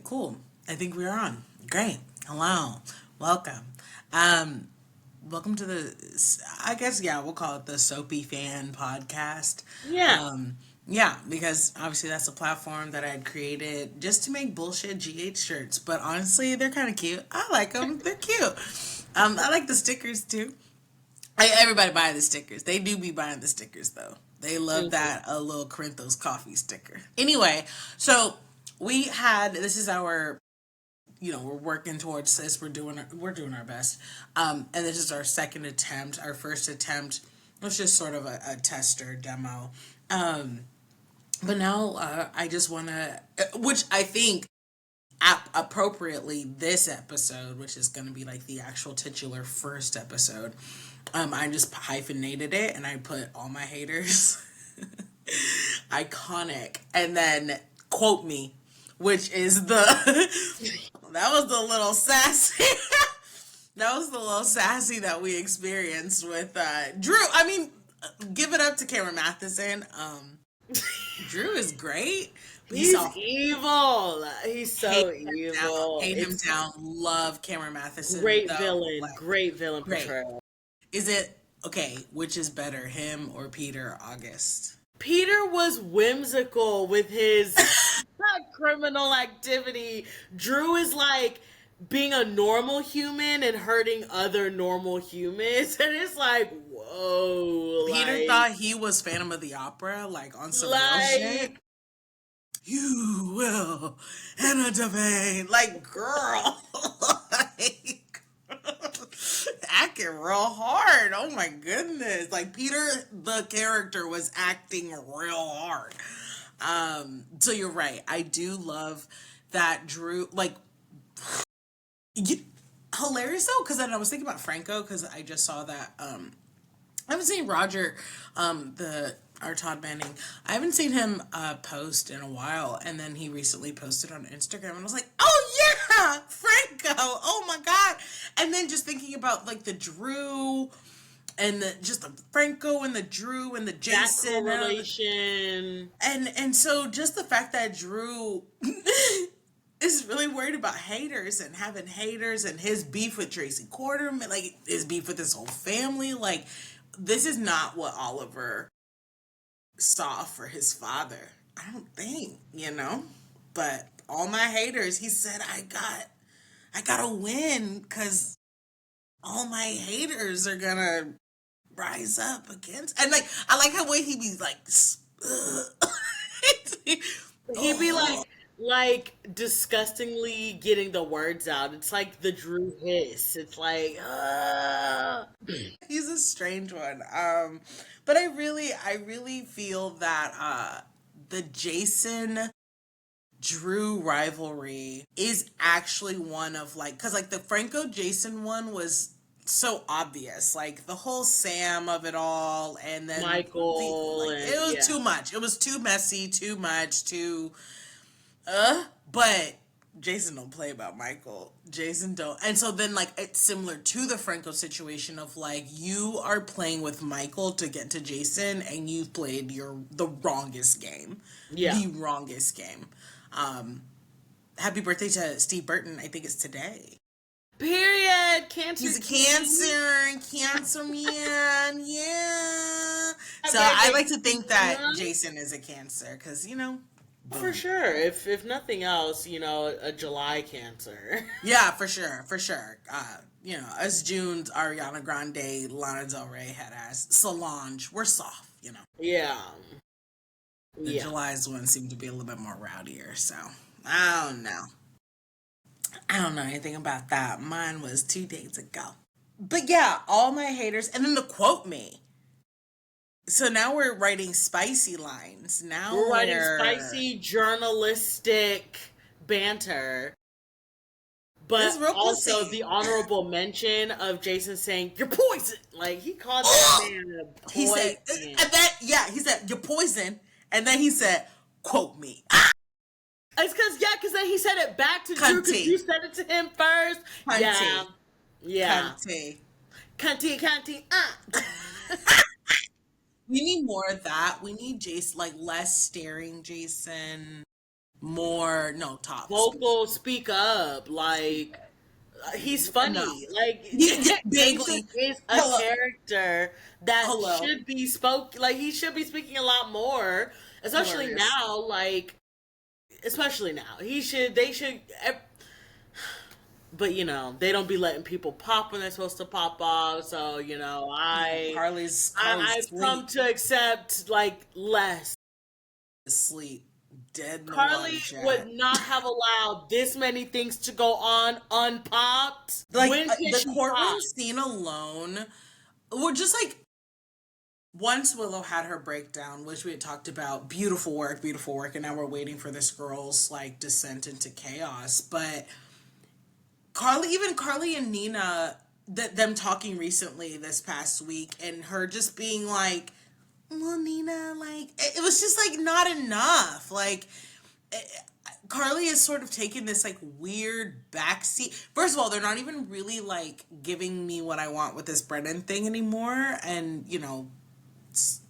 Cool. I think we're on. Great. Hello. Welcome. Um, welcome to I guess, yeah, we'll call it the Soapy Fan Podcast. Yeah. Yeah, because obviously that's a platform that I had created just to make bullshit GH shirts. But honestly, they're kind of cute. I like them. They're cute. I like the stickers too. Everybody buy the stickers. They do be buying the stickers though. They love Mhm. that a little Corinthos coffee sticker. Anyway, so this is our, we're working towards this. We're doing our best. And this is our second attempt. Our first attempt was just sort of a tester demo. Um, but now I just want to, which I think appropriately this episode, which is going to be like the actual titular first episode, I just hyphenated it and I put all my haters iconic and then quote me, which is the that was the little sassy that was the little sassy that we experienced with Drew. I mean, give it up to Cameron Matheson. Drew is great. But He's evil. He's hate so him down. evil. Hate him It's down. Love Cameron Matheson great though. villain. Like, Great villain great. portrayal. Is it okay? Which is better, him or Peter August? Peter was whimsical with his criminal activity. Drew is like being a normal human and hurting other normal humans. And it's like, whoa. Peter Like, thought he was Phantom of the Opera, like on some real shit. like You will enter the vein, like girl, like acting real hard. Oh my goodness! Like Peter, the character, was acting real hard. So you're right. I do love that Drew, like, hilarious though, because then I was thinking about Franco because I just saw that. I haven't seen Roger, the our Todd Manning. I haven't seen him post in a while, and then he recently posted on Instagram, and I was like, "Oh yeah, Franco! Oh my god!" And then just thinking about like the Drew and the Franco and the Drew and the that Jason correlation. and so just the fact that Drew is really worried about haters and having haters and his beef with Tracy Quarterman, like his beef with his whole family, like this is not what Oliver saw for his father. I don't think. But all my haters, he said, I gotta win because all my haters are gonna rise up against. And like, I like how way he be like, He'd be oh, like disgustingly getting the words out. It's like the Drew hiss. It's like, he's a strange one. But I really feel that the Jason Drew rivalry is actually one of like, because like the Franco Jason one was so obvious, like the whole Sam of it all, and then Michael like and it was yeah. too much. It was too messy, too much, but Jason don't play about Michael. Jason don't. And so then like it's similar to the Franco situation of like you are playing with Michael to get to Jason and you've played the wrongest game. Yeah. The wrongest game. Happy birthday to Steve Burton. I think it's today. Period. Cancer. He's a King. cancer man. Yeah. So I Baby. like to think that Jason is a cancer because, For boom. sure. If nothing else, a July Cancer. Yeah, for sure, for sure. Us June's Ariana Grande, Lana Del Rey head ass, Solange, we're soft. Yeah. The Yeah. July's one seemed to be a little bit more rowdier, so I don't know. I don't know anything about that. Mine was 2 days ago. But yeah, all my haters, and then the quote me. So now we're writing spicy lines. Now We're writing we're spicy journalistic banter. it's But real also pussy. the honorable mention of Jason saying, "You're poison." Like he called that man a He said, poison. and then he said, "You're poison," and then he said, "Quote me." It's because then he said it back to Drew because Cunty. you said it to him first. Yeah. Cunty. Yeah. Cunty. Cunty. We need more of that. We need Jason, like less staring Jason. more no tops. vocal, speak up, like he's No. funny. Like Jason Vaguely. is a Hello. character that Hello. should be he should be speaking a lot more, especially Hilarious. now, like especially now. They should but they don't be letting people pop when they're supposed to pop off, so Carly's I've come asleep. to accept like less. Asleep. Dead in the water Carly would jet. not have allowed this many things to go on unpopped. Like When can the she courtroom pop? scene alone, well, just like once Willow had her breakdown, which we had talked about, beautiful work, and now we're waiting for this girl's like descent into chaos. But even Carly and Nina, them talking recently this past week, and her just being like, "Well, Nina, like it was just like not enough." Like Carly is sort of taking this like weird backseat. First of all, they're not even really like giving me what I want with this Brennan thing anymore, and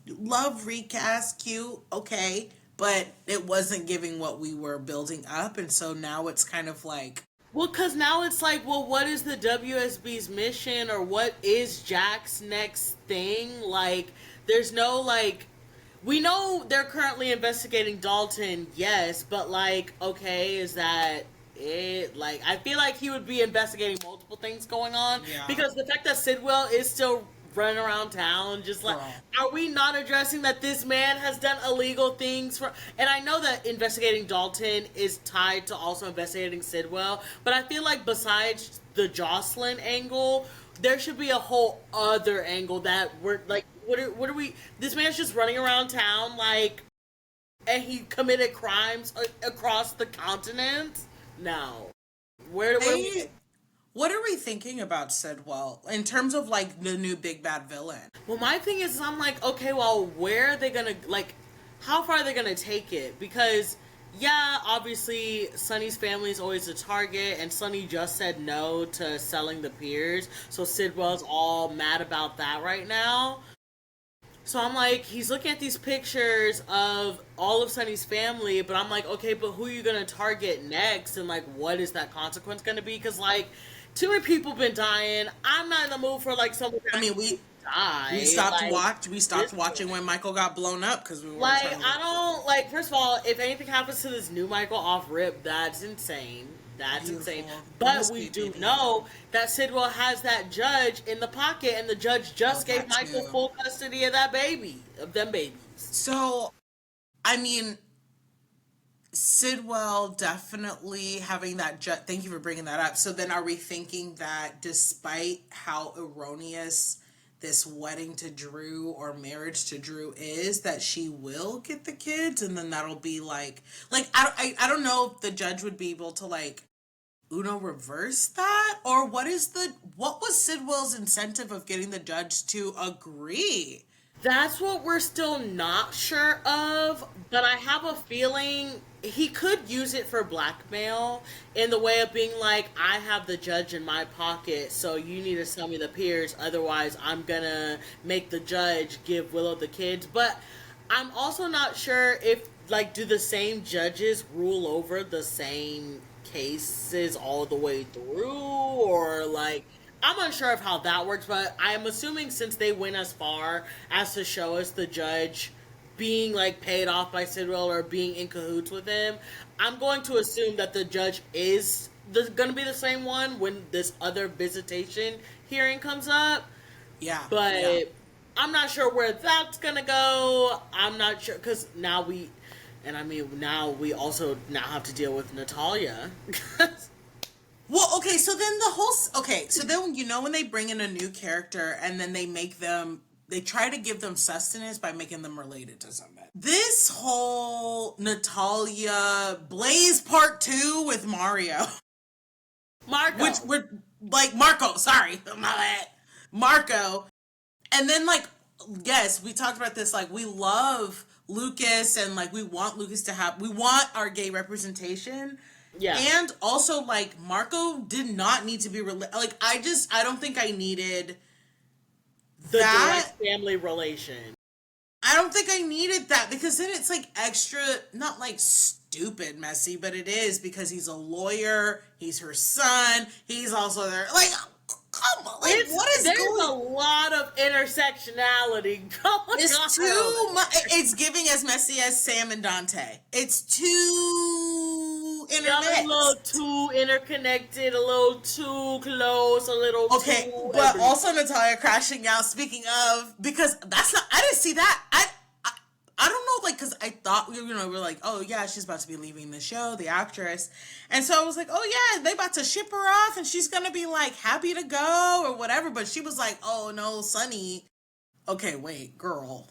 love recast, cute, okay, but it wasn't giving what we were building up, and so now it's kind of like, Well, because now it's like, well, what is the WSB's mission, or what is Jack's next thing? Like, there's no, like, we know they're currently investigating Dalton, yes, but, like, okay, is that it? Like, I feel like he would be investigating multiple things going on, yeah, because the fact that Sidwell is still running around town, just like, girl. are we not addressing that this man has done illegal things for? And I know that investigating Dalton is tied to also investigating Sidwell, but I feel like besides the Jocelyn angle, there should be a whole other angle that we're like, what are we? This man's just running around town like, and he committed crimes across the continent. No, where do we? What are we thinking about Sidwell in terms of like the new big bad villain? Well, my thing is, I'm like, okay, well, where are they gonna like? How far are they gonna take it? Because yeah, obviously, Sonny's family is always a target, and Sonny just said no to selling the piers, so Sidwell's all mad about that right now. So I'm like, he's looking at these pictures of all of Sonny's family, but I'm like, okay, but who are you gonna target next, and like, what is that consequence gonna be? Because like, too many people been dying. I'm not in the mood for like someone to I mean, actually die. we stopped This, watching when Michael got blown up because we weren't like, trying to. I don't like. First of all, if anything happens to this new Michael off rip, that's insane. That's insane. Beautiful. But we Sweet do baby. know that Sidwell has that judge in the pocket, and the judge Oh, just gave that Michael too. full custody of that baby, of them babies. So, I mean, Sidwell definitely having that thank you for bringing that up. So then are we thinking that despite how erroneous this wedding to Drew or marriage to Drew is, that she will get the kids, and then that'll be like I don't know if the judge would be able to like Uno reverse that, or what was Sidwell's incentive of getting the judge to agree? That's what we're still not sure of, but I have a feeling he could use it for blackmail in the way of being like, I have the judge in my pocket, so you need to sell me the peers, otherwise I'm gonna make the judge give Willow the kids. But I'm also not sure if, like, do the same judges rule over the same cases all the way through, or like, I'm unsure of how that works, but I'm assuming since they went as far as to show us the judge being like paid off by Sidwell or being in cahoots with him, I'm going to assume that the judge is going to be the same one when this other visitation hearing comes up. Yeah, yeah. But I'm not sure where that's going to go. I'm not sure because now we also now have to deal with Natalia. Well, okay, so then so then when they bring in a new character and then they try to give them sustenance by making them related to somebody. This whole Natalia Blaze Part 2 with Mario, Marco. which we're like Marco, sorry, my bad. Marco. And then like yes, we talked about this, like we love Lucas and like we want our gay representation. Yeah. And also, like, Marco did not need to be like, I don't think I needed The that. direct family relation. I don't think I needed that because then it's like extra, not like stupid, Messy, but it is because he's a lawyer. He's her son. He's also there. Like, come on. Like, what is there's going a lot of intersectionality going It's on. too much. It's giving as messy as Sam and Dante. It's too Y'all are a little intermixed. too interconnected, a little too close, a little Okay, too. but also Natalia crashing out. Speaking of, because that's not. I didn't see that. I don't know, like, because I thought we're like, oh yeah, she's about to be leaving the show, the actress, and so I was like, oh yeah, they about to ship her off, and she's gonna be like happy to go or whatever. But she was like, oh no, Sonny. Okay, wait, girl.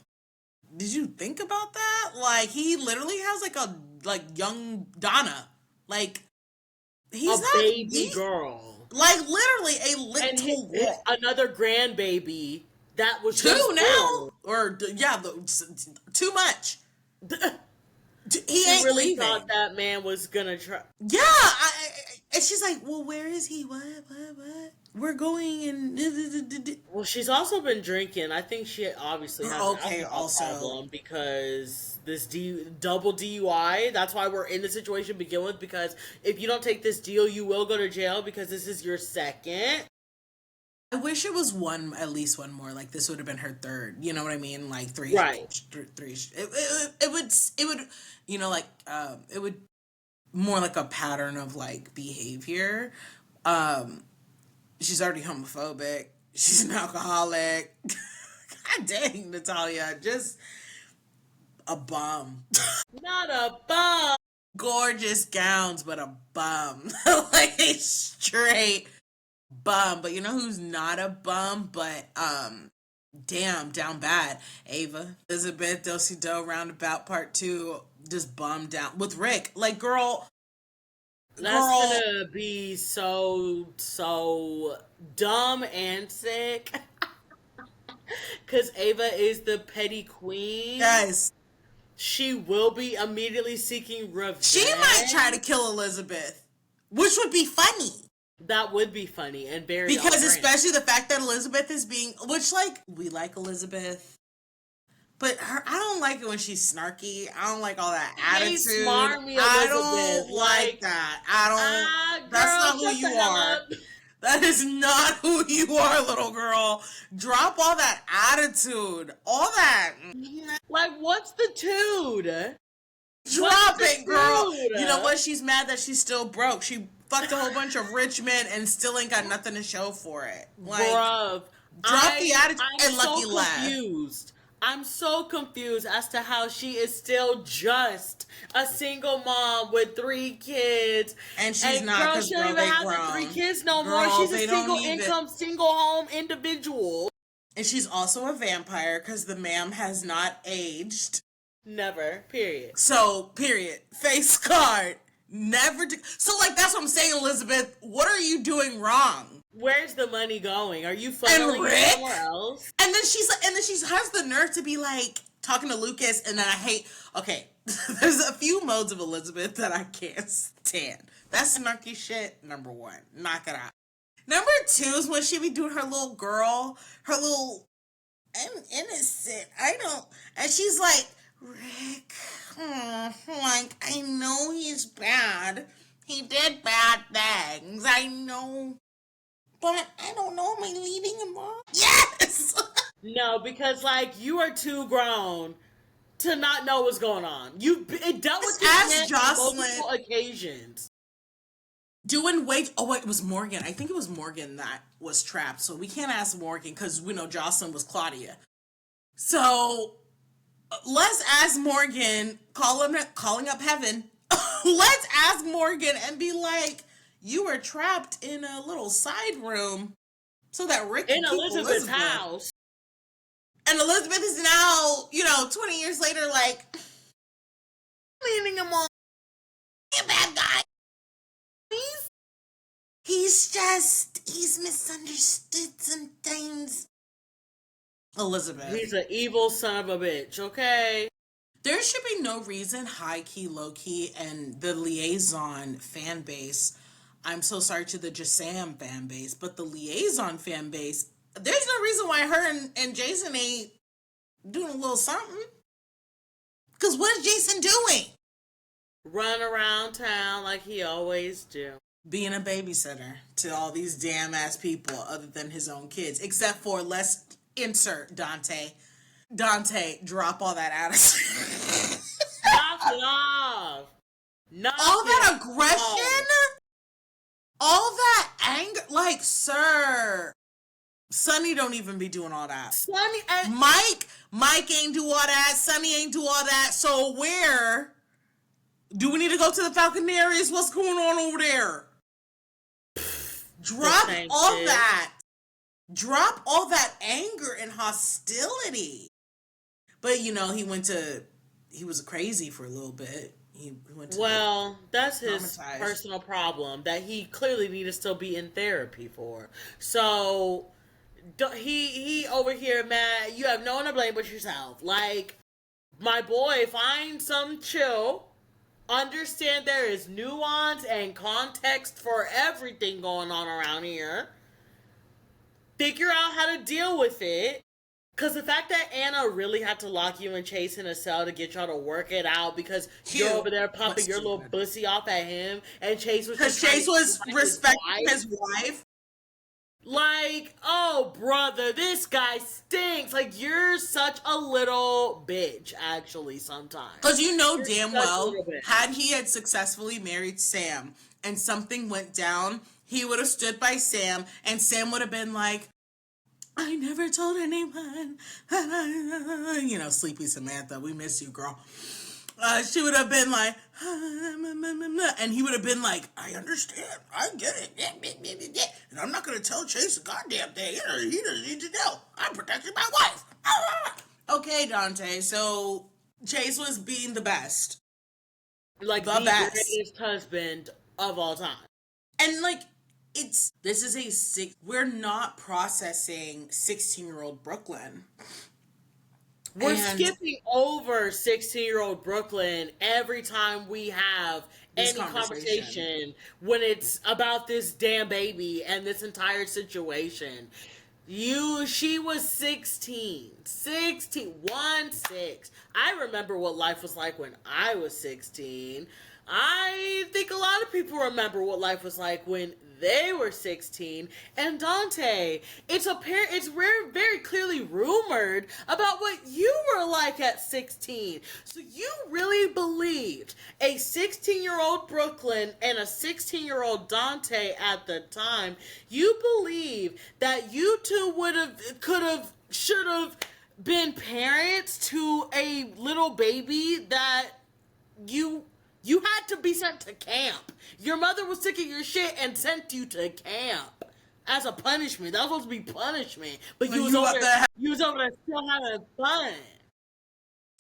Did you think about that? Like, he literally has like a young Donna. Like, he's a not baby girl, like literally a and little girl. another grandbaby that was Two just now, born. or yeah, too much. He She ain't really leaving. thought that man was gonna try. Yeah, and she's like, well, where is he? What? We're going and. Well, she's also been drinking. I think she obviously has Okay, an alcohol also. problem because this double DUI. That's why we're in the situation to begin with. Because if you don't take this deal, you will go to jail because this is your second. I wish it was at least one more. Like, this would have been her third. You know what I mean? Like three, Right. three. It would, it would more like a pattern of like behavior. She's already homophobic. She's an alcoholic. God dang, Natalia, just a bum. Not a bum. Gorgeous gowns, but a bum. Like a straight bum. But you know who's not a bum, but damn, down bad. Ava. Elizabeth Dosido Roundabout Part 2 just bummed down with Rick. Like, girl. That's gonna be so dumb and sick. Cause Ava is the petty queen. Yes. She will be immediately seeking revenge. She might try to kill Elizabeth, which would be funny. That would be funny and very Because on-brand. especially the fact that Elizabeth is being, which, like, we like Elizabeth, but I don't like it when she's snarky. I don't like all that attitude. Smarmy Elizabeth. I don't like that. I don't. That's not who you are. That is not who you are, little girl. Drop all that attitude. All that. Like, what's the tude? Drop it, girl. You know what? She's mad that she's still broke. She fucked a whole bunch of rich men and still ain't got nothing to show for it. Like, bruv, drop the attitude I'm and Lucky so laugh. confused. I'm so confused as to how she is still just a single mom with 3 kids. And she's not, because she don't even have the 3 kids no more. She's a single income, single home individual. And she's also a vampire because the ma'am has not aged. Never. Period. So, period. Face card. Never. So, like, that's what I'm saying, Elizabeth. What are you doing wrong? Where's the money going? Are you funneling it somewhere else? And then she has the nerve to be like talking to Lucas, and then I hate. Okay, there's a few modes of Elizabeth that I can't stand. That's snarky shit. Number 1, knock it out. Number 2 is when she be doing her little girl, her little, I'm innocent. I don't, and she's like, Rick, like, I know he's bad. He did bad things. I know. But I don't know, am I leading him on? Yes! No, because, like, you are too grown to not know what's going on. You've dealt with this on multiple occasions. Doing wait, oh wait, it was Morgan. I think it was Morgan that was trapped. So we can't ask Morgan because we know Jocelyn was Claudia. So let's ask Morgan, calling up heaven. Let's ask Morgan and be like, you were trapped in a little side room so that Rick in Elizabeth's house. And Elizabeth is now, 20 years later, like, leaning him on. He's a bad guy. He's misunderstood sometimes. Elizabeth. He's an evil son of a bitch, okay? There should be no reason, high key, low key, and the Liaison fan base. I'm so sorry to the Jasam fan base, but the Liaison fan base, there's no reason why her and Jason ain't doing a little something. Because what is Jason doing? Run around town like he always do. Being a babysitter to all these damn ass people other than his own kids. Except for, let's insert Dante. Dante, drop all that attitude. Knock it off. Knock All that it aggression, off. all that anger. Like, sir, Sonny don't even be doing all that. Sonny and Mike ain't do all that. Sonny ain't do all that. So where do we need to go to the Falconerians? What's going on over there? Drop all that. Drop all that anger and hostility. But he was crazy for a little bit. He went to well, that's his personal problem that he clearly need to still be in therapy for. So he over here, man, you have no one to blame but yourself. Like, my boy, find some chill. Understand there is nuance and context for everything going on around here. Figure out how to deal with it. Because the fact that Anna really had to lock you and Chase in a cell to get y'all to work it out because you're over there pumping your little pussy off at him and Chase was because Chase was respecting his wife. Like, oh, brother, this guy stinks. Like, you're such a little bitch, actually, sometimes. Because damn well, had he had successfully married Sam and something went down, he would have stood by Sam and Sam would have been like, I never told anyone. Sleepy Samantha, we miss you, girl. She would have been like, and he would have been like, I understand. I get it. And I'm not going to tell Chase a goddamn thing. He doesn't need to know. I'm protecting my wife. Okay, Dante. So Chase was being the best. Like the greatest husband of all time. And we're not processing 16-year-old Brooklyn. We're skipping over 16-year-old Brooklyn every time we have any conversation when it's about this damn baby and this entire situation. She was 16. 16. 1-6. I remember what life was like when I was 16. I think a lot of people remember what life was like when they were 16. And Dante, it's very clearly rumored about what you were like at 16. So you really believed a 16-year-old Brooklyn and a 16-year-old Dante at the time, you believe that you two should have been parents to a little baby that you had to be sent to camp. Your mother was sick of your shit and sent you to camp as a punishment. That was supposed to be punishment. But you was over there still having fun.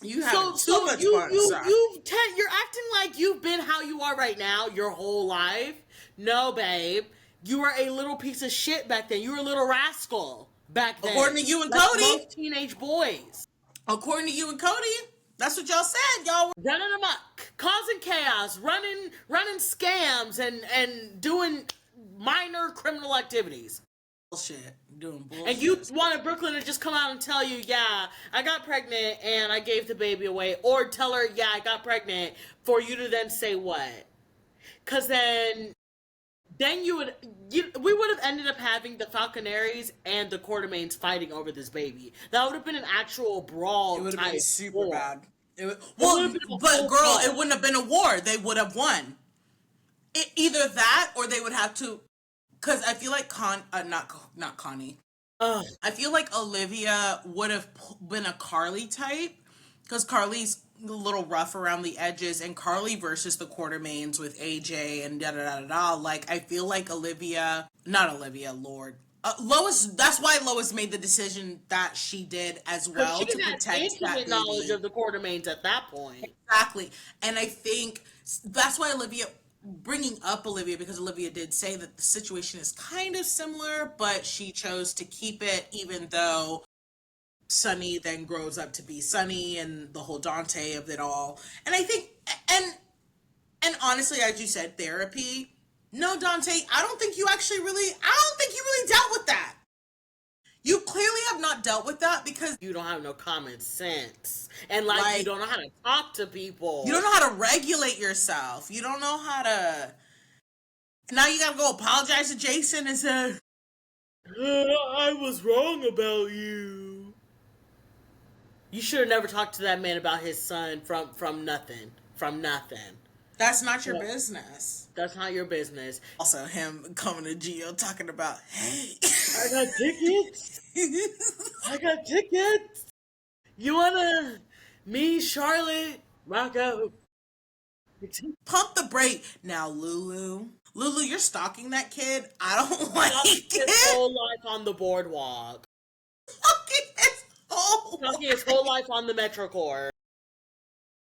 You have too much fun, sir. You're acting like you've been how you are right now your whole life. No, babe. You were a little piece of shit back then. You were a little rascal back then. According to you and Cody. Most teenage boys. According to you and Cody. That's what y'all said. Y'all were running amok, causing chaos, running scams, and doing minor criminal activities. Bullshit. Doing bullshit. And you wanted Brooklyn to just come out and tell you, yeah, I got pregnant and I gave the baby away. Or tell her, yeah, I got pregnant, for you to then say what? Because then we would have ended up having the Falconeries and the Quartermains fighting over this baby. That would have been an actual brawl. It would have been super bad. It wouldn't have been a war. They would have won. Either that, or they would have to. Because I feel like not Connie. I feel like Olivia would have been a Carly type, because Carly's a little rough around the edges, and Carly versus the Quartermains with AJ and da-da-da-da-da. Like, I feel like Lord. Lois, that's why Lois made the decision that she did as well, to protect that baby. Knowledge of the Quartermains at that point. Exactly. And I think that's why bringing up Olivia, because Olivia did say that the situation is kind of similar, but she chose to keep it, even though Sunny then grows up to be Sunny and the whole Dante of it all. And I think, and honestly, as you said, therapy. No, Dante, I don't think you really dealt with that. You clearly have not dealt with that because You don't have no common sense. And like Like- you don't know how to talk to people. you don't know how to regulate yourself. You don't know how to. Now you gotta go apologize to Jason and say, I was wrong about you. You should have never talked to that man about his son from nothing. From nothing. that's not your Yeah. business. That's not your business. Also, him coming to Gio talking about, hey. I got tickets. I got tickets. You wanna me, Charlotte, rock out? Pump the brake. Now, Lulu, you're stalking that kid. I don't like His it. whole life on the boardwalk. Stalking his whole Talking his whole life on the Metrocore.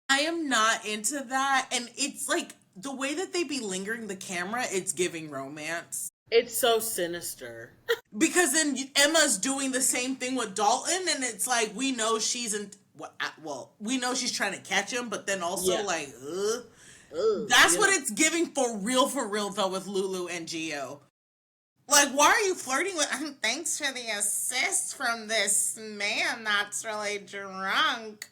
I am not into that. And it's like the way that they be lingering the camera, it's giving romance. It's so sinister. Because then Emma's doing the same thing with Dalton, and it's like we know she's in. Well, we know she's trying to catch him, but then also Yeah. like, Ugh, that's you what know? it's giving for real though with Lulu and Gio. Like, why are you flirting with? Thanks for the assist from this man that's really drunk.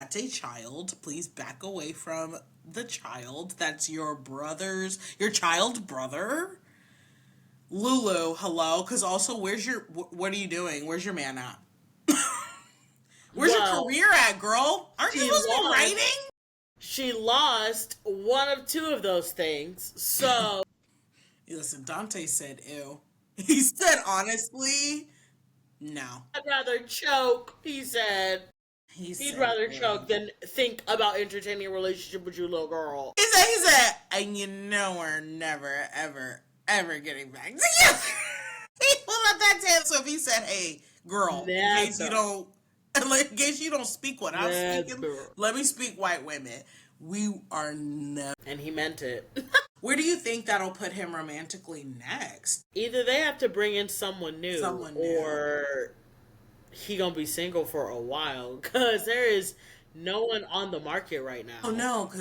That's a child. Please back away from the child. That's your child brother. Lulu, hello. Because also, what are you doing? Where's your man at? Where's your career at, girl? Aren't you supposed to be writing? She lost one of two of those things. So Listen, Dante said, ew. He said, honestly, no. I'd rather choke, he said. He'd rather choke than think about entertaining a relationship with you, little girl. He said, and you know we're never, ever getting back together. He pulled out that tab. So if he said, hey, girl, in case you don't speak what I'm speaking, let me speak white women. We are never. And he meant it. Where do you think that'll put him romantically next? Either they have to bring in someone new. Or he gonna be single for a while. Because there is no one on the market right now. Oh, no,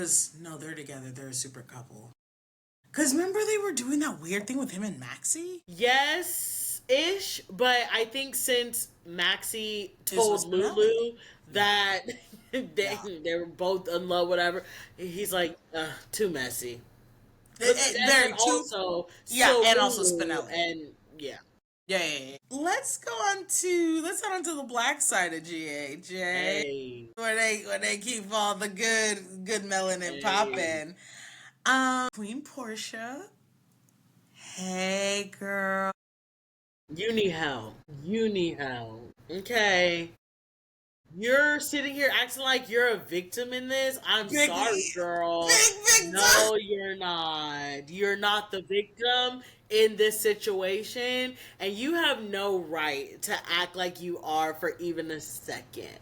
they're together. They're a super couple. Because remember they were doing that weird thing with him and Maxie? Yes-ish. But I think since Maxie told Lulu that they were both in love, whatever, he's like, too messy. They're also and also Spinelli. And yeah. Yeah. Let's go on to the black side of GAJ. Hey. Where they keep all the good melanin popping. Queen Portia. Hey girl. You need help. Okay. You're sitting here acting like you're a victim in this? I'm sorry, girl. Big victim. No, you're not. You're not the victim in this situation, and you have no right to act like you are for even a second.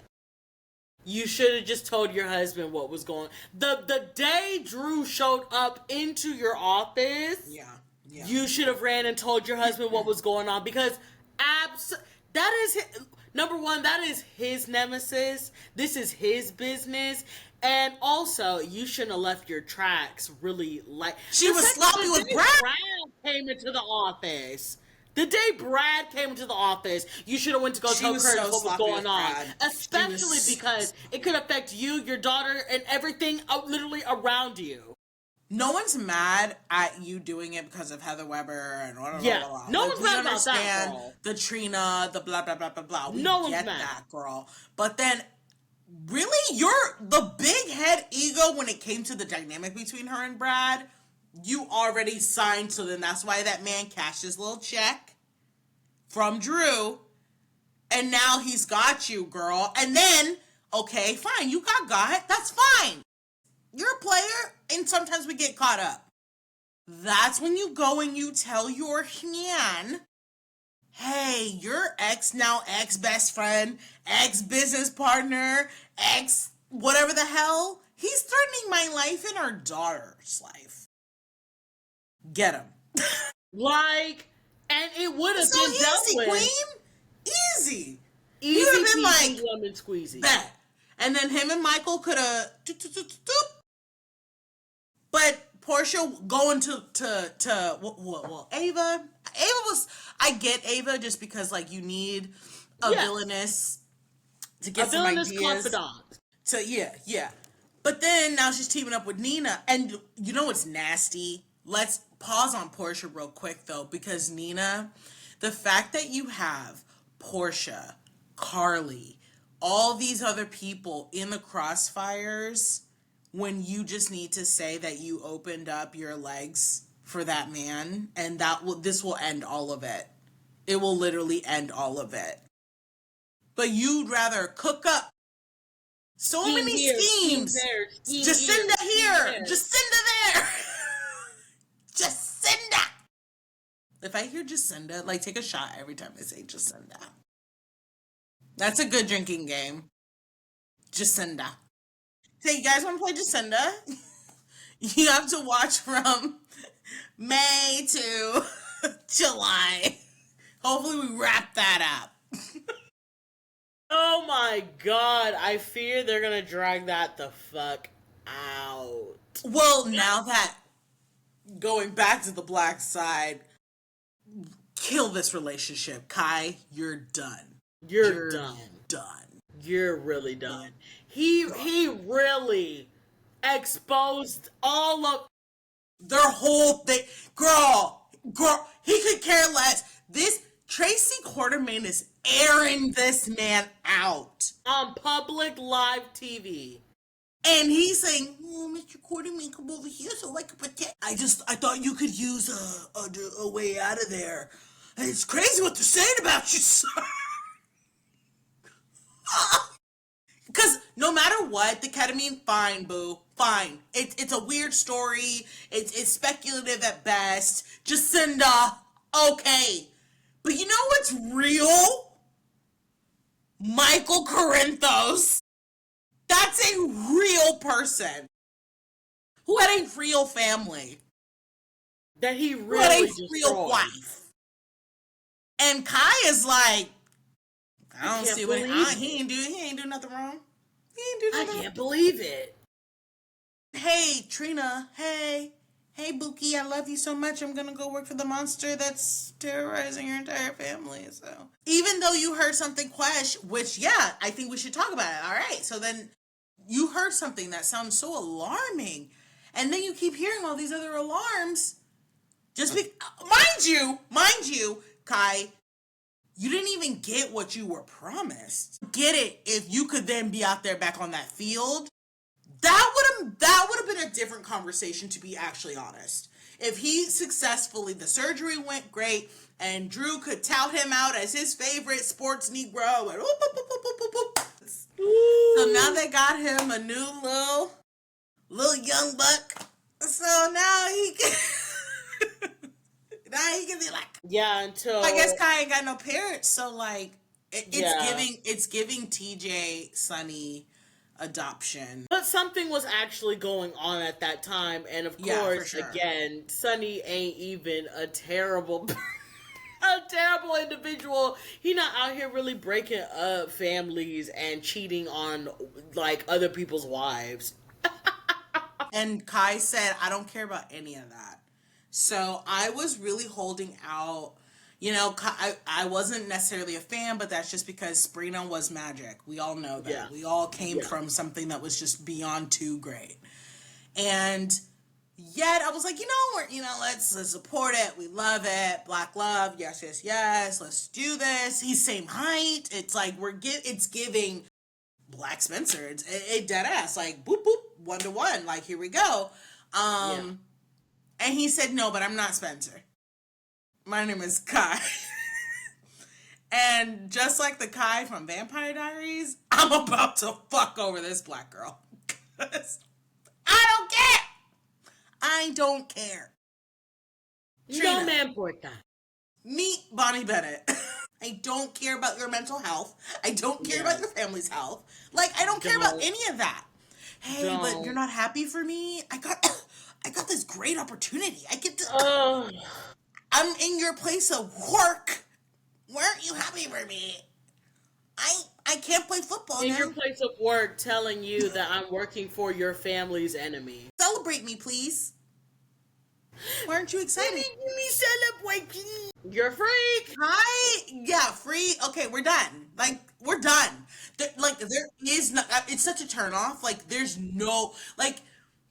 You should have just told your husband what was going on. The day Drew showed up into your office, you should have ran and told your husband what was going on, because that is number one, that is his nemesis. This is his business. And also, you shouldn't have left your tracks really like... She was sloppy with Brad. Brad came into the office. The day Brad came into the office, you should have went to go tell Curtis what was going on. Especially because it could affect you, your daughter, and everything literally around you. No one's mad at you doing it because of Heather Weber and blah, blah, yeah. blah, blah. No one's mad about that, girl. The Trina, the blah, blah, blah, blah, blah. No one's mad. That, girl. But then, really? The big head ego when it came to the dynamic between her and Brad, you already signed, so then that's why that man cashed his little check from Drew, and now he's got you, girl. And then, okay, fine, you got, that's fine. You're a player, and sometimes we get caught up. That's when you go and you tell your man, hey, your now ex-best friend, ex-business partner, ex whatever the hell, he's threatening my life and our daughter's life. Get him. And it would have been dealt with. Queen? Easy. Easy would have been like lemon squeezy. Bet. And then him and Michael could have. But Portia going to Ava. I get Ava just because, like, you need a villainess to get A some villainous ideas. confidant. So, yeah. But then now she's teaming up with Nina. And you know what's nasty? Let's pause on Portia real quick, though, because Nina, the fact that you have Portia, Carly, all these other people in the crossfires when you just need to say that you opened up your legs for that man, and this will end all of it. It will literally end all of it. But you'd rather cook up so Scheme many here, scheme schemes. there, scheme Jacinda here, there. Jacinda there. Jacinda. If I hear Jacinda, like, take a shot every time I say Jacinda. That's a good drinking game. Jacinda. So you guys want to play Jacinda? You have to watch from May to July. Hopefully we wrap that up. Oh my god, I fear they're gonna drag that the fuck out. Well, now that going back to the black side, kill this relationship. Kai, you're done. You're done. Done. You're really done. He really exposed all of their whole thing. Girl, he could care less. This Tracy Quartermain is airing this man out on public live TV. And he's saying, "Oh, Mr. Quartermain, come over here so I can protect." I thought you could use a way out of there. And it's crazy what they're saying about you, sir. Because no matter what, the ketamine, fine, boo, fine. It's a weird story. It's speculative at best. Jacinda, okay. But you know what's real? Michael Corinthos. That's a real person who had a real family. That he really had a destroyed. Real wife. And Kai is like, I don't see what he ain't do nothing wrong. He ain't do nothing. I can't believe it. Hey, Trina. Hey, Buki. I love you so much. I'm gonna go work for the monster that's terrorizing your entire family. So even though you heard something, Quesh, which I think we should talk about it. All right. So then you heard something that sounds so alarming, and then you keep hearing all these other alarms. Mind you, Kai. You didn't even get what you were promised. Get it if you could then be out there back on that field. That would have been a different conversation, to be actually honest. If he successfully, the surgery went great, and Drew could tout him out as his favorite sports Negro. And so now they got him a new little young buck. So now he can... Now he can be like, until I guess Kai ain't got no parents, so like it's giving TJ Sunny adoption. But something was actually going on at that time, and of course, again, Sunny ain't even a terrible individual. He not out here really breaking up families and cheating on like other people's wives. And Kai said, I don't care about any of that. So I was really holding out. You know, I wasn't necessarily a fan, but that's just because Sprina was magic. We all know that. Yeah. We all came from something that was just beyond too great. And yet I was like, let's support it. We love it. Black love. Yes. Let's do this. He's same height. It's like it's giving Black Spencer. It dead ass. Like, boop, boop, 1-to-1. Like, here we go. And he said, no, but I'm not Spencer. My name is Kai. And just like the Kai from Vampire Diaries, I'm about to fuck over this black girl. I don't care. No man por that. Meet Bonnie Bennett. I don't care about your mental health. I don't care about your family's health. Like, I don't care about any of that. Hey, but you're not happy for me? I got this great opportunity. I get to... I'm in your place of work. Weren't you happy for me? I can't play football in now. Your place of work telling you that I'm working for your family's enemy. Celebrate me, please. Why aren't you excited? Give me celebrate, please. You're a freak. Hi, yeah, free. Okay, we're done. Like we're done. There is no. It's such a turn off. Like there's no like.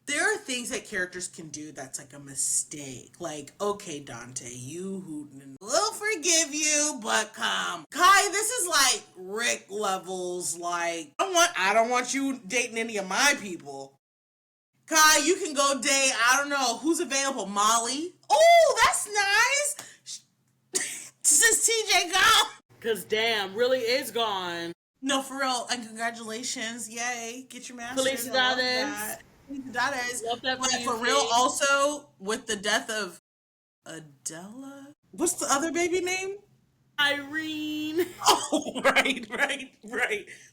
There are things that characters can do that's like a mistake. Like, okay, Dante, you who will forgive you, but come, Kai. This is like Rick levels. Like, I don't want you dating any of my people. Kai, you can go date. I don't know who's available. Molly. Oh, that's nice. Since TJ gone. Cause damn, really is gone. No, for real. And congratulations. Yay. Get your master's. Felicidades. Felicidades. Love that But for you, for real, Kate. also, with the death of Adela? What's the other baby name? Irene. Oh, right.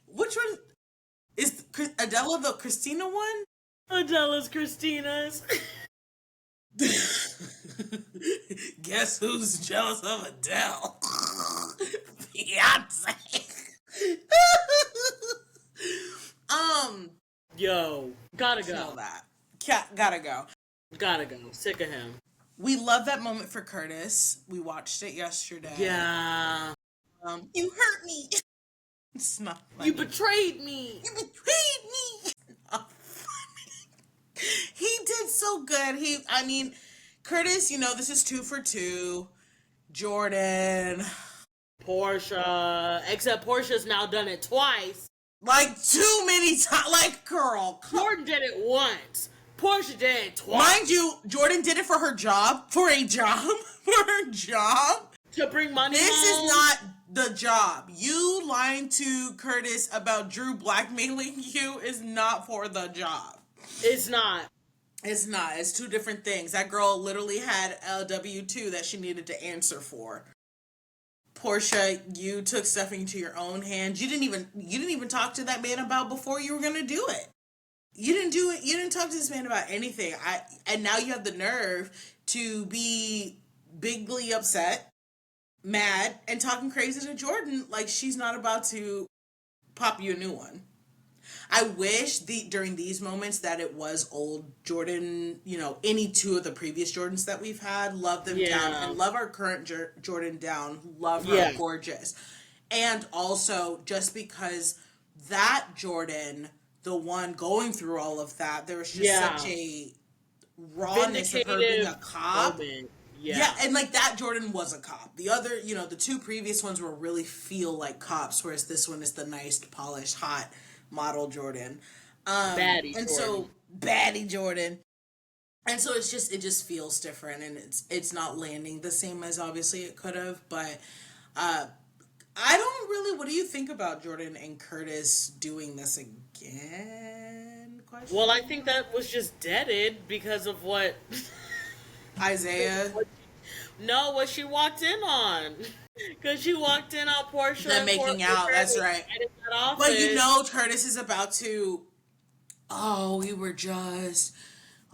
Which one? Is Adela the Christina one? Adela's Christina's. Guess who's jealous of Adele? Beyonce. Yo, gotta Feel go. that. Gotta go. Gotta go. Sick of him. We love that moment for Curtis. We watched it yesterday. Yeah. You hurt me. It's not funny. You betrayed me. You betrayed me. It's not funny. He did so good. I mean, Curtis, this is 2 for 2. Jordan. Portia. Except Portia's now done it twice. Like, too many times. Like, girl. Jordan did it once. Portia did it twice. Mind you, Jordan did it for her job. For a job. For her job. To bring money This home. is not the job. You lying to Curtis about Drew blackmailing you is not for the job. It's not. It's not. It's 2 different things. That girl literally had a W-2 that she needed to answer for. Portia, you took stuff into your own hands. You didn't even talk to that man about before you were gonna do it. You didn't do it. You didn't talk to this man about anything. And now you have the nerve to be bigly upset, mad, and talking crazy to Jordan like she's not about to pop you a new one. I wish during these moments that it was old Jordan, any 2 of the previous Jordans that we've had, love them down, and love our current Jordan down, love her, gorgeous. And also, just because that Jordan, the one going through all of that, there was just such a rawness of her being a cop. Moment. Yeah, and like that Jordan was a cop. The other, the 2 previous ones were really feel like cops, whereas this one is the nice, polished, hot model Jordan. Baddie and Jordan. So baddie Jordan. And so it just feels different, and it's not landing the same as obviously it could have, but I don't really. What do you think about Jordan and Curtis doing this again? Well, I think that was just deaded because of what Isaiah. No, what she walked in on. Because she walked in on Portia. Them making out, that's right. But Curtis is about to. Oh, we were just.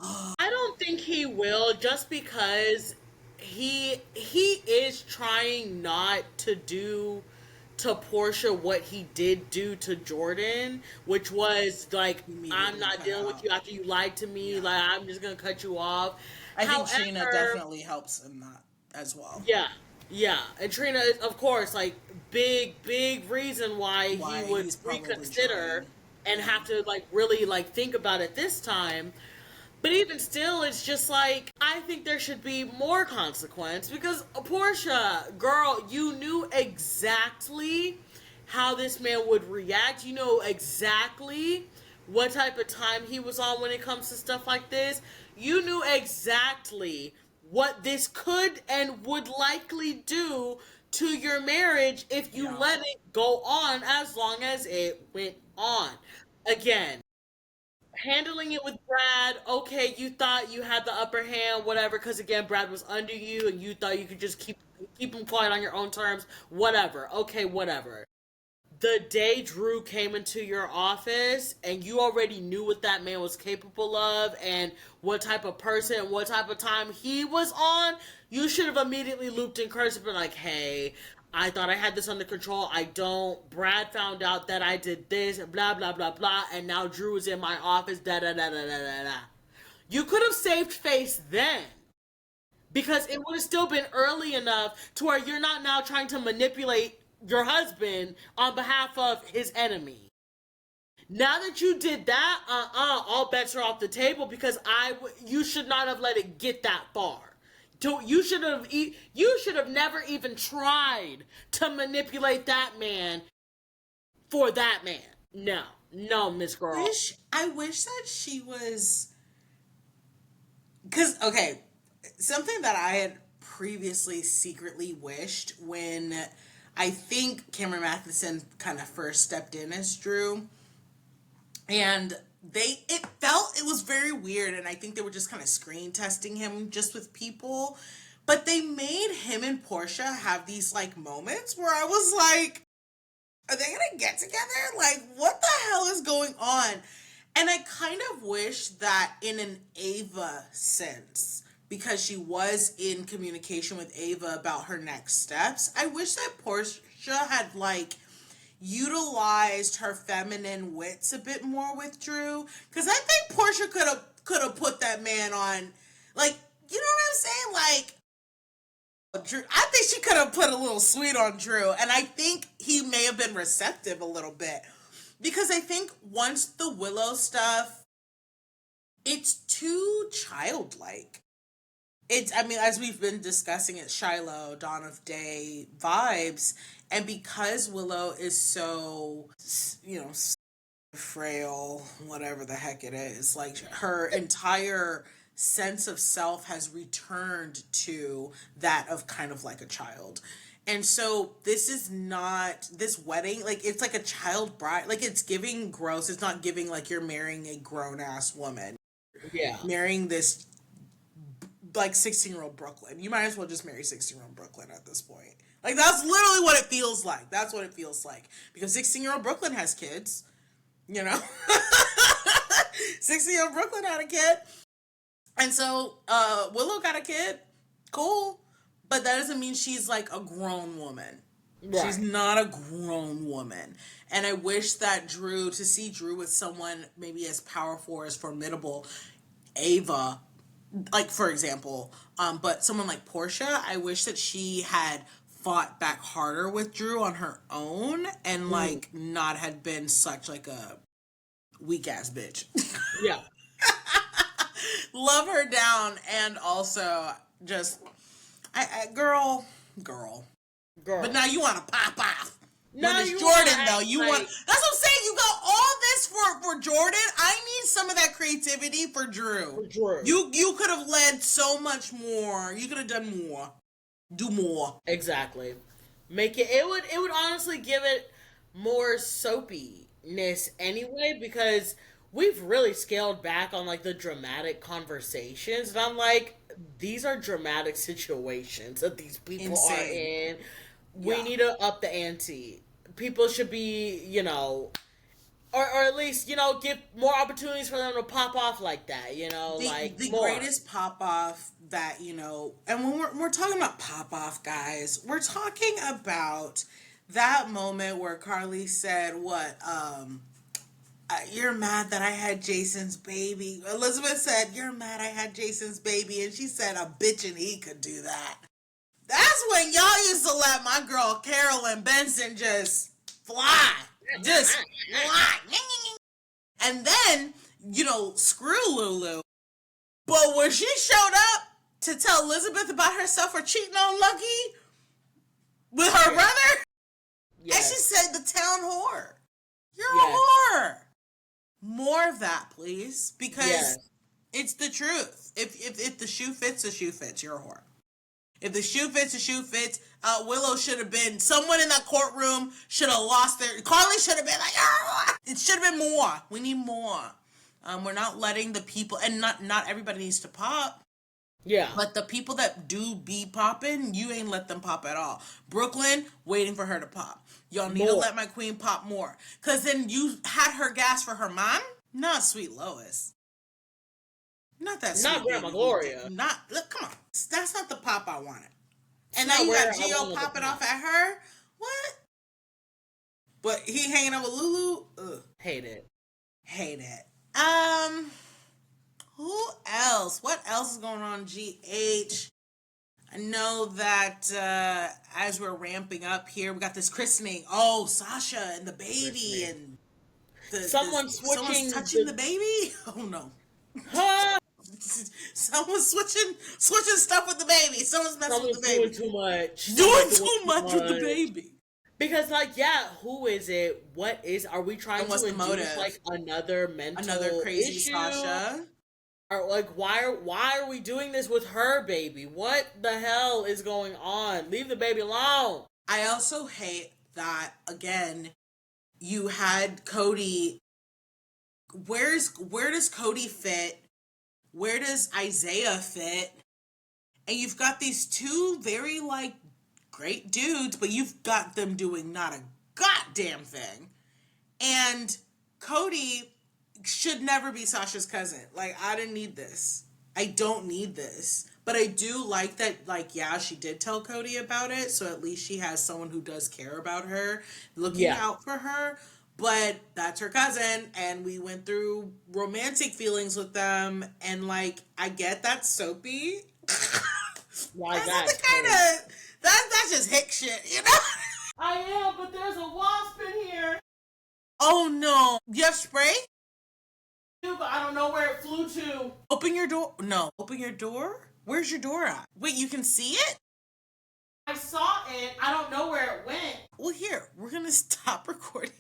I don't think he will, just because he is trying not to do to Portia what he did do to Jordan, which was like, I'm not dealing with you after you lied to me. Yeah. Like, I'm just gonna cut you off. I think Trina definitely helps in that as well. Yeah, and Trina is, of course, like big reason why he would reconsider and have to like really like think about it this time. But even still, it's just like, I think there should be more consequence because Portia, girl, you knew exactly how this man would react. You know exactly what type of time he was on when it comes to stuff like this. You knew exactly what this could and would likely do to your marriage if you let it go on as long as it went on. Again, handling it with Brad, okay, you thought you had the upper hand, whatever, because again, Brad was under you and you thought you could just keep him quiet on your own terms, whatever. Okay, whatever. The day Drew came into your office and you already knew what that man was capable of and what type of person, what type of time he was on, you should have immediately looped in Curtis and been like, hey, I thought I had this under control. I don't. Brad found out that I did this, blah, blah, blah, blah, and now Drew is in my office, da, da, da, da, da, da, da. You could have saved face then. because it would have still been early enough to where you're not now trying to manipulate your husband on behalf of his enemy. Now that you did that, all bets are off the table because you should not have let it get that far. You should have never even tried to manipulate that man for that man. No, no, Miss Girl. I wish that she was, because okay, something that I had previously secretly wished when I think Cameron Matheson kind of first stepped in as Drew, and it was very weird, and I think they were just kind of screen testing him just with people, but they made him and Portia have these like moments where I was like, are they gonna get together? Like, what the hell is going on? And I kind of wish that in an Ava sense, because she was in communication with Ava about her next steps, I wish that Portia had like utilized her feminine wits a bit more with Drew. Because I think Portia could have put that man on, like, you know what I'm saying? Like, Drew, I think she could have put a little sweet on Drew, and I think he may have been receptive a little bit. Because I think once the Willow stuff, it's too childlike. I mean, as we've been discussing, it's Shiloh, Dawn of Day vibes. And because Willow is so, frail, whatever the heck it is, like her entire sense of self has returned to that of kind of like a child. And so this wedding, like it's like a child bride, like it's giving gross. It's not giving like you're marrying a grown ass woman. Yeah. Marrying this like 16-year-old Brooklyn. You might as well just marry 16-year-old Brooklyn at this point. Like that's literally what it feels like. That's what it feels like. Because 16-year-old Brooklyn has kids. 16-year-old Brooklyn had a kid. And so Willow got a kid. Cool. But that doesn't mean she's like a grown woman. Right. She's not a grown woman. And I wish that to see Drew with someone maybe as powerful or as formidable, Ava, like for example, but someone like Portia, I wish that she had fought back harder with Drew on her own and like not had been such like a weak ass bitch. Yeah. Love her down, and also just girl. But now you want to pop off. No, when it's Jordan though. You want. That's what I'm saying. You got all this for Jordan. I need some of that creativity for Drew. You could have led so much more. You could have done more. Do more. Exactly. It would honestly give it more soapiness anyway, because we've really scaled back on like the dramatic conversations, and I'm like, these are dramatic situations that these people are in. We need to up the ante. People should be, or at least, give more opportunities for them to pop off like that, the more. Greatest pop off that, and when we're talking about pop off, guys, we're talking about that moment where Carly said, you're mad that I had Jason's baby. Elizabeth said, you're mad I had Jason's baby. And she said, a bitch and he could do that. That's when y'all used to let my girl Carolyn Benson just fly. Just fly. And then, screw Lulu. But when she showed up to tell Elizabeth about herself for cheating on Lucky with her brother, and she said the town whore. You're a whore. More of that, please, because it's the truth. If the shoe fits, the shoe fits. You're a whore. If the shoe fits, the shoe fits. Willow should have been, someone in that courtroom should have lost their, Carly should have been like, oh! It should have been more. We need more. We're not letting the people, and not everybody needs to pop. Yeah. But the people that do be popping, you ain't let them pop at all. Brooklyn, waiting for her to pop. Y'all need to let my queen pop more. Because then you had her gas for her mom? Not Sweet Lois. Not that sweet. Not Grandma Gloria. Look, come on. That's not the pop I wanted. And now you got Gio popping off at her? What? But he hanging out with Lulu? Ugh. Hate it. Who else? What else is going on, GH? I know that as we're ramping up here, we got this christening. Oh, Sasha and the baby, Christening. and the Someone someone's switching touching the the. baby. Oh no, Huh? someone's switching stuff with the baby. Someone's messing with Someone's the doing baby. too much. Doing Someone's doing too too much with the much. baby. Because, like, yeah, who is it? What is? Are we trying And to what's the induce motive? like another Another mental crazy issue? Sasha. Or like, why are we doing this with her baby? What the hell is going on? Leave the baby alone. I also hate that again. You had Cody. Where does Cody fit? Where does Isaiah fit? And you've got these two very like great dudes, but you've got them doing not a goddamn thing. And Cody should never be Sasha's cousin. Like, I didn't need this. I don't need this. But I do like that, like, yeah, she did tell Cody about it, so at least she has someone who does care about her, looking Yeah. out for her. But that's her cousin, and we went through romantic feelings with them, and like, I get that's soapy. Why That's not that? the kind of that's just hick shit, you know? I am, but there's a wasp in here. Oh no. You have spray? But I don't know where it flew to. Open your door. No. Open your door? Where's your door at? Wait, you can see it? I saw it. I don't know where it went. Well, here, we're gonna stop recording.